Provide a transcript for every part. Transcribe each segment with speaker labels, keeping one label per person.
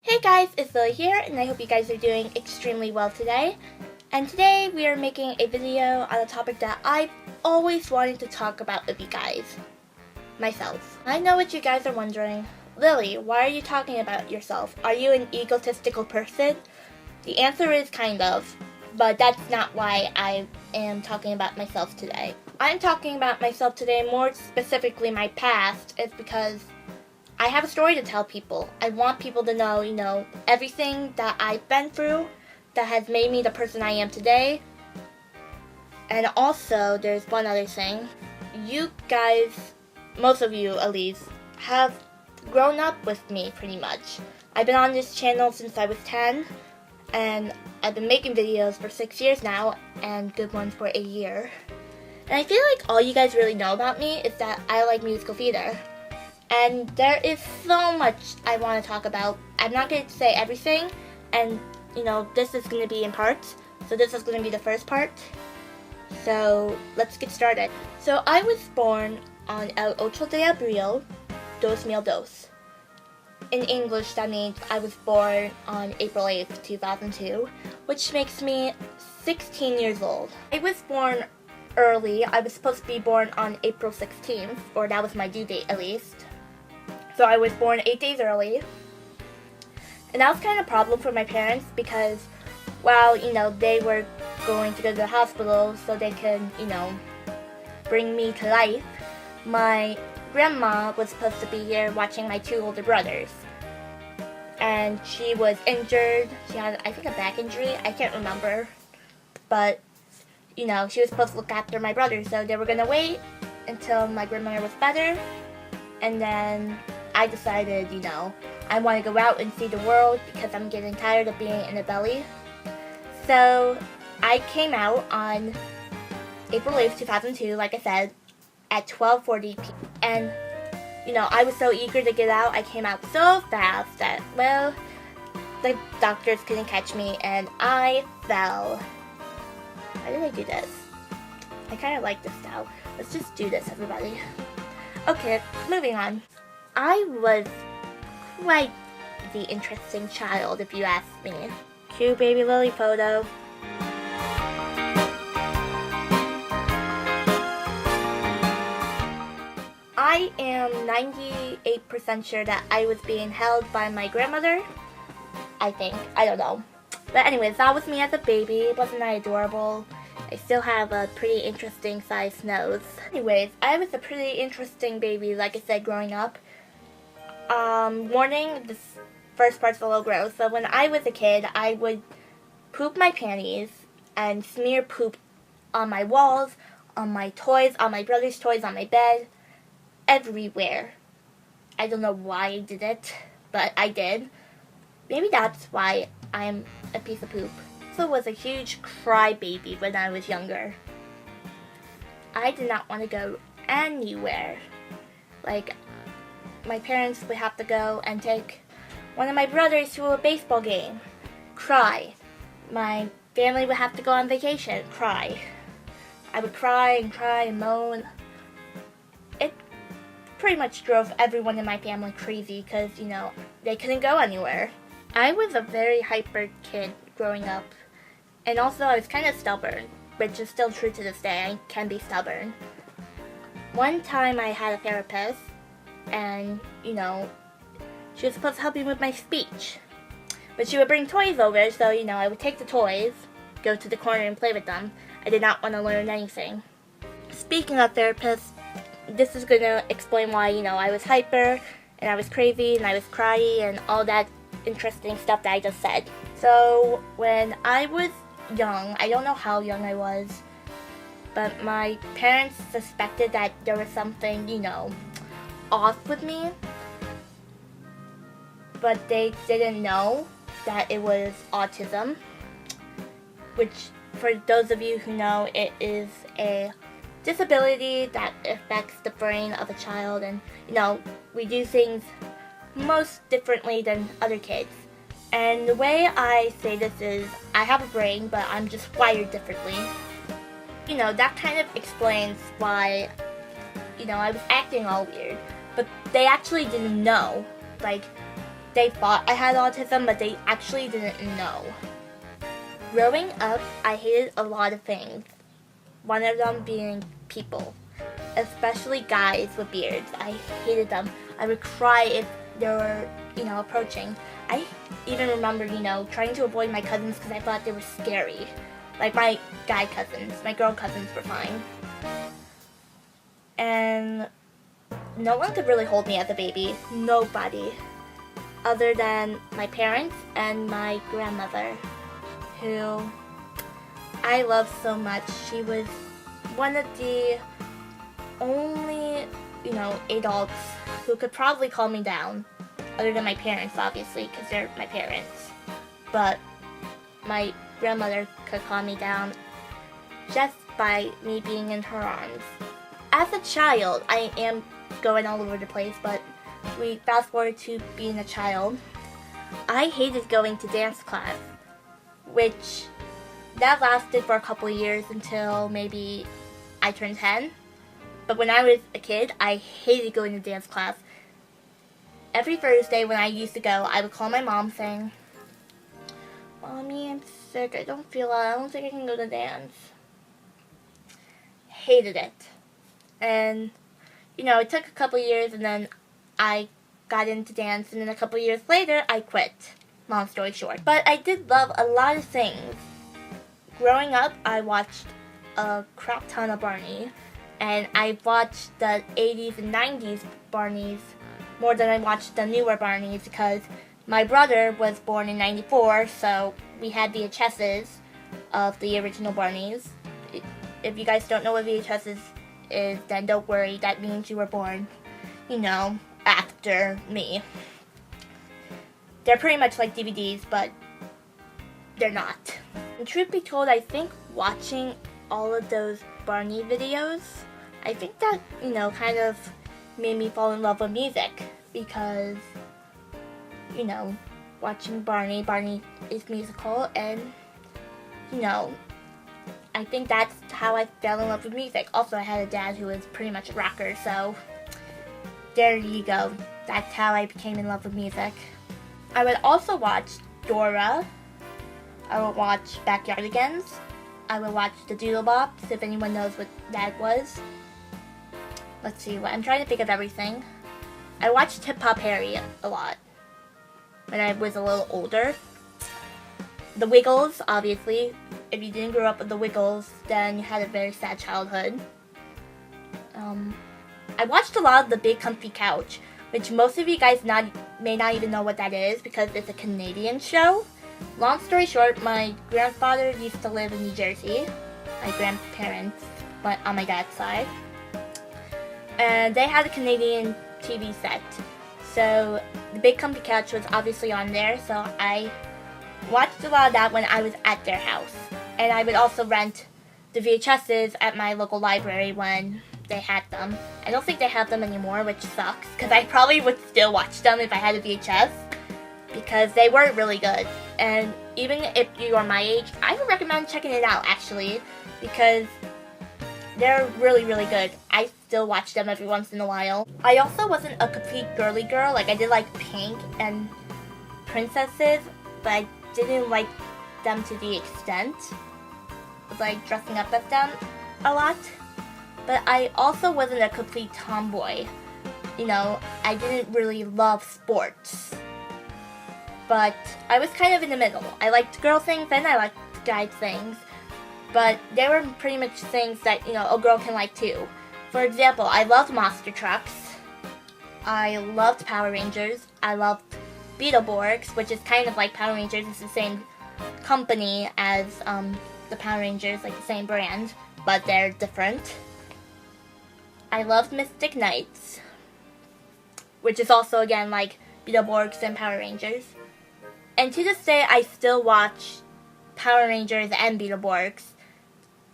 Speaker 1: Hey guys, it's Lily here, and I hope you guys are doing extremely well today. And today we are making a video on a topic that I've always wanted to talk about with you guys. Myself. I know what you guys are wondering. Lily, why are you talking about yourself? Are you an egotistical person? The answer is kind of, but that's not why I am talking about myself today. I'm talking about myself today, more specifically my past, is because I have a story to tell people. I want people to know, everything that I've been through that has made me the person I am today. And also, there's one other thing. You guys, most of you at least, have grown up with me pretty much. I've been on this channel since I was 10, and I've been making videos for 6 years now, and good ones for a year. And I feel like all you guys really know about me is that I like musical theater. And there is so much I want to talk about. I'm not going to say everything, and this is going to be in parts. So this is going to be the first part. So let's get started. So I was born on el 8 de abril 2002. In English, that means I was born on April 8th, 2002, which makes me 16 years old. I was born early. I was supposed to be born on April 16th, or that was my due date at least. So I was born 8 days early. And that was kind of a problem for my parents because, well, they were going to go to the hospital so they could, bring me to life. My grandma was supposed to be here watching my 2 older brothers. And she was injured. She had, I think, a back injury. I can't remember. But, she was supposed to look after my brothers. So they were going to wait until my grandmother was better. And then I decided, I want to go out and see the world because I'm getting tired of being in a belly. So I came out on April 8th, 2002, like I said, at 12:40 p.m. And, I was so eager to get out. I came out so fast that, well, the doctors couldn't catch me and I fell. Why did I do this? I kind of like this now. Let's just do this, everybody. Okay, moving on. I was quite the interesting child, if you ask me. Cute baby Lily photo. I am 98% sure that I was being held by my grandmother. I think. I don't know. But anyways, that was me as a baby. Wasn't I adorable? I still have a pretty interesting sized nose. Anyways, I was a pretty interesting baby, like I said, growing up. Warning, this first part's a little gross. So when I was a kid, I would poop my panties and smear poop on my walls, on my toys, on my brother's toys, on my bed, everywhere. I don't know why I did it, but I did. Maybe that's why I'm a piece of poop. I was a huge crybaby when I was younger. I did not want to go anywhere. Like, my parents would have to go and take one of my brothers to a baseball game. Cry. My family would have to go on vacation. Cry. I would cry and moan. It pretty much drove everyone in my family crazy because, they couldn't go anywhere. I was a very hyper kid growing up. And also, I was kind of stubborn, which is still true to this day. I can be stubborn. One time I had a therapist, and, she was supposed to help me with my speech. But she would bring toys over, so, I would take the toys, go to the corner and play with them. I did not want to learn anything. Speaking of therapists, this is going to explain why, I was hyper, and I was crazy, and I was cryy, and all that interesting stuff that I just said. So, when I was young, I don't know how young I was, but my parents suspected that there was something, off with me, but they didn't know that it was autism, which, for those of you who know, it is a disability that affects the brain of a child, and, we do things most differently than other kids. And the way I say this is, I have a brain, but I'm just wired differently. That kind of explains why, I was acting all weird. But they actually didn't know. Like, they thought I had autism, but they actually didn't know. Growing up, I hated a lot of things. One of them being people, especially guys with beards. I hated them. I would cry if they were, approaching. I even remember, trying to avoid my cousins because I thought they were scary. Like my guy cousins. My girl cousins were fine. And no one could really hold me as a baby. Nobody. Other than my parents and my grandmother, who I love so much. She was one of the only, adults who could probably calm me down. Other than my parents, obviously, because they're my parents. But my grandmother could calm me down just by me being in her arms. As a child, I am going all over the place, but we fast forward to being a child. I hated going to dance class, which that lasted for a couple of years until maybe I turned 10. But when I was a kid, I hated going to dance class. Every Thursday when I used to go, I would call my mom saying, "Mommy, I'm sick. I don't feel well. I don't think I can go to dance." Hated it. And, it took a couple of years, and then I got into dance, and then a couple of years later, I quit. Long story short. But I did love a lot of things. Growing up, I watched a crap ton of Barney, and I watched the 80s and 90s Barneys more than I watched the newer Barneys because my brother was born in 94, so we had VHSs of the original Barneys. If you guys don't know what VHS is, then don't worry, that means you were born, after me. They're pretty much like DVDs, but they're not. And truth be told, I think watching all of those Barney videos, I think that, kind of made me fall in love with music because, watching Barney is musical, and, I think that's how I fell in love with music. Also, I had a dad who was pretty much a rocker, so there you go. That's how I became in love with music. I would also watch Dora. I would watch Backyardigans. I would watch the Doodlebops, if anyone knows what that was. Let's see, I'm trying to think of everything. I watched Hip Hop Harry a lot when I was a little older. The Wiggles, obviously. If you didn't grow up with the Wiggles, then you had a very sad childhood. I watched a lot of The Big Comfy Couch, which most of you guys may not even know what that is because it's a Canadian show. Long story short, my grandfather used to live in New Jersey. My grandparents went on my dad's side. And they had a Canadian TV set. So The Big Comfy Couch was obviously on there, so I watched a lot of that when I was at their house. And I would also rent the VHSs at my local library when they had them. I don't think they have them anymore, which sucks, because I probably would still watch them if I had a VHS, because they were really good. And even if you are my age, I would recommend checking it out, actually, because they're really, really good. I still watch them every once in a while. I also wasn't a complete girly girl. Like, I did like Pink and princesses, but I didn't like them to the extent of like dressing up as them a lot. But I also wasn't a complete tomboy. I didn't really love sports. But I was kind of in the middle. I liked girl things and I liked guy things. But they were pretty much things that, a girl can like too. For example, I loved monster trucks. I loved Power Rangers. I loved Beetleborgs, which is kind of like Power Rangers. It's the same company as the Power Rangers, like the same brand, but they're different. I loved Mystic Knights, which is also, again, like Beetleborgs and Power Rangers. And to this day, I still watch Power Rangers and Beetleborgs.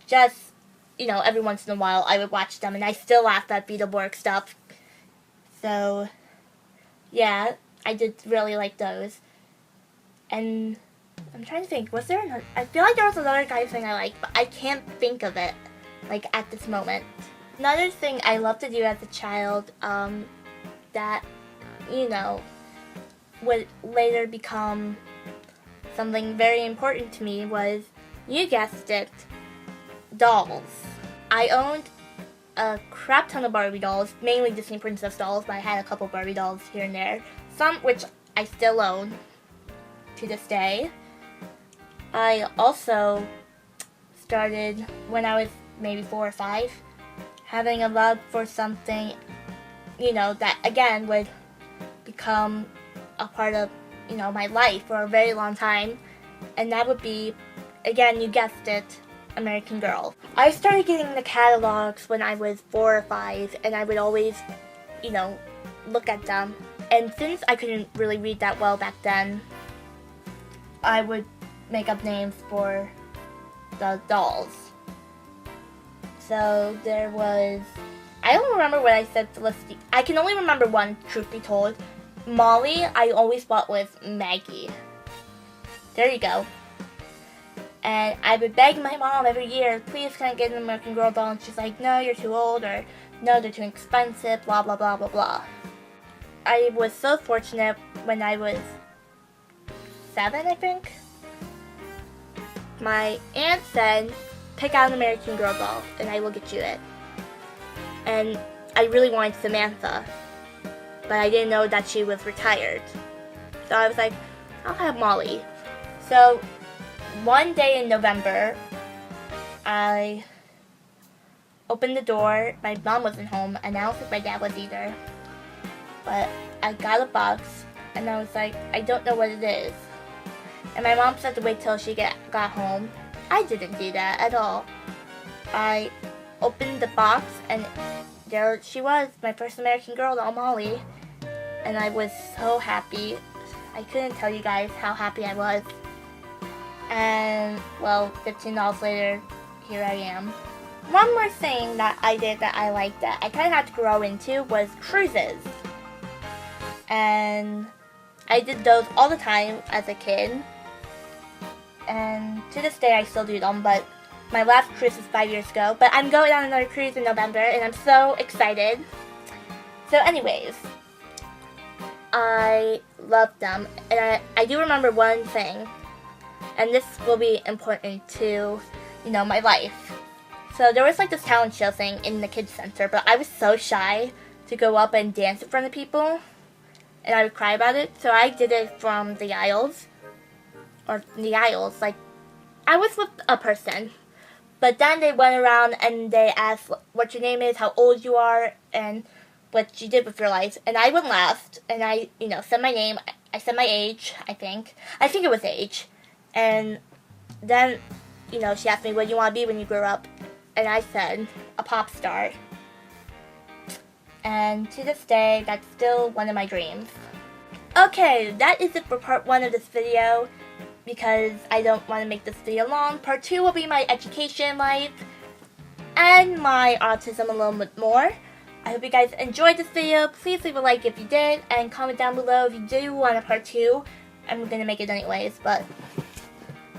Speaker 1: Just, every once in a while, I would watch them, and I still laugh at Beetleborg stuff. So, yeah, I did really like those. And I'm trying to think, was there another? I feel like there was another guy thing I liked, but I can't think of it, like, at this moment. Another thing I loved to do as a child, that, would later become something very important to me was, you guessed it, dolls. I owned a crap ton of Barbie dolls, mainly Disney Princess dolls, but I had a couple Barbie dolls here and there. Some which I still own to this day. I also started, when I was maybe 4 or 5, having a love for something, that again would become a part of, my life for a very long time. And that would be, again, you guessed it, American Girl. I started getting the catalogs when I was 4 or 5, and I would always, look at them. And since I couldn't really read that well back then, I would make up names for the dolls. So there was, I don't remember what I said, Felicity. I can only remember one, truth be told. Molly, I always thought was Maggie. There you go. And I would beg my mom every year, please can I get an American Girl doll? And she's like, no, you're too old, or no, they're too expensive, blah, blah, blah, blah, blah. I was so fortunate when I was 7, I think. My aunt said, pick out an American Girl doll, and I will get you it. And I really wanted Samantha, but I didn't know that she was retired. So I was like, I'll have Molly. So one day in November, I opened the door. My mom wasn't home, and I don't think my dad was either. But I got a box, and I was like, I don't know what it is. And my mom said to wait till she got home. I didn't do that at all. I opened the box, and there she was, my first American Girl doll, Molly. And I was so happy. I couldn't tell you guys how happy I was. And, well, $15 later, here I am. One more thing that I did that I liked that I kind of had to grow into was cruises. And I did those all the time as a kid. And to this day I still do them, but my last cruise was 5 years ago. But I'm going on another cruise in November, and I'm so excited. So anyways, I loved them. And I do remember one thing, and this will be important to, my life. So there was like this talent show thing in the kids center, but I was so shy to go up and dance in front of people, and I would cry about it. So I did it from the aisles, like I was with a person. But then they went around and they asked what your name is, how old you are, and what you did with your life. And I went last, and I, said my name. I said my age, I think. I think it was age. And then, she asked me, what do you want to be when you grow up? And I said, a pop star. And to this day, that's still one of my dreams. Okay, that is it for part 1 of this video, because I don't want to make this video long. Part 2 will be my education life and my autism a little bit more. I hope you guys enjoyed this video. Please leave a like if you did, and comment down below if you do want a part 2. I'm going to make it anyways, but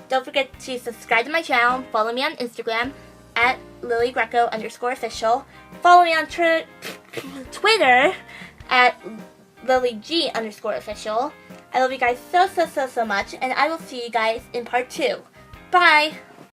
Speaker 1: don't forget to subscribe to my channel. Follow me on Instagram at LilyGreco_official. Follow me on Twitter at LilyG_official. I love you guys so much, and I will see you guys in part 2. Bye!